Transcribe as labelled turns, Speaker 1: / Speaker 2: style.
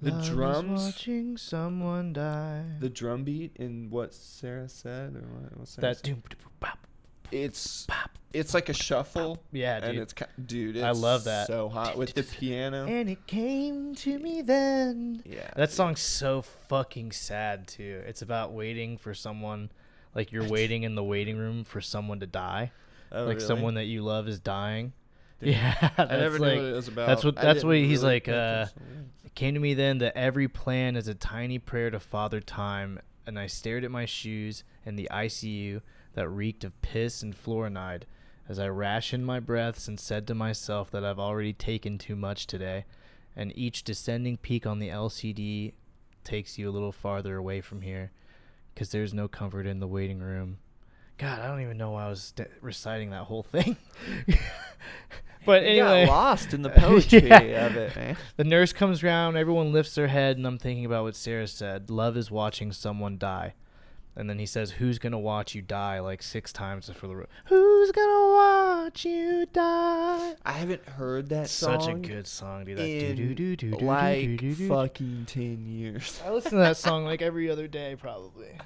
Speaker 1: The
Speaker 2: Love is
Speaker 1: drums,
Speaker 2: watching someone die.
Speaker 1: the drum beat in what Sarah said, or what Sarah
Speaker 2: That
Speaker 1: said?
Speaker 2: doom, bop,
Speaker 1: It's
Speaker 2: bop.
Speaker 1: it's like a shuffle.
Speaker 2: Yeah,
Speaker 1: And
Speaker 2: dude.
Speaker 1: it's dude, it's
Speaker 2: I love that.
Speaker 1: so hot with the piano.
Speaker 2: And it came to me then.
Speaker 1: Yeah,
Speaker 2: That
Speaker 1: dude.
Speaker 2: song's so fucking sad too. It's about waiting for someone, like you're waiting in the waiting room for someone to die,
Speaker 1: Oh,
Speaker 2: like
Speaker 1: really?
Speaker 2: someone that you love is dying.
Speaker 1: Dude,
Speaker 2: Yeah,
Speaker 1: I
Speaker 2: that's
Speaker 1: never knew
Speaker 2: like
Speaker 1: what it was about.
Speaker 2: that's what he's like.
Speaker 1: It
Speaker 2: It came to me then that every plan is a tiny prayer to Father Time, and I stared at my shoes in the ICU that reeked of piss and fluoride as I rationed my breaths and said to myself that I've already taken too much today, and each descending peak on the LCD takes you a little farther away from here, 'cause there's no comfort in the waiting room. God, I don't even know why I was reciting that whole thing. But anyway,
Speaker 1: got lost in the poetry
Speaker 2: Yeah.
Speaker 1: of it, man.
Speaker 2: The nurse comes around, everyone lifts their head, and I'm thinking about what Sarah said. Love is watching someone die. And then he says, who's going to watch you die, like 6 times for the... Who's going to watch you die?
Speaker 1: I haven't heard that song
Speaker 2: Such a good song, dude. That
Speaker 1: in
Speaker 2: do-do-do-do-do-do-do-do.
Speaker 1: like fucking 10 years.
Speaker 2: I listen to that song like every other day, probably.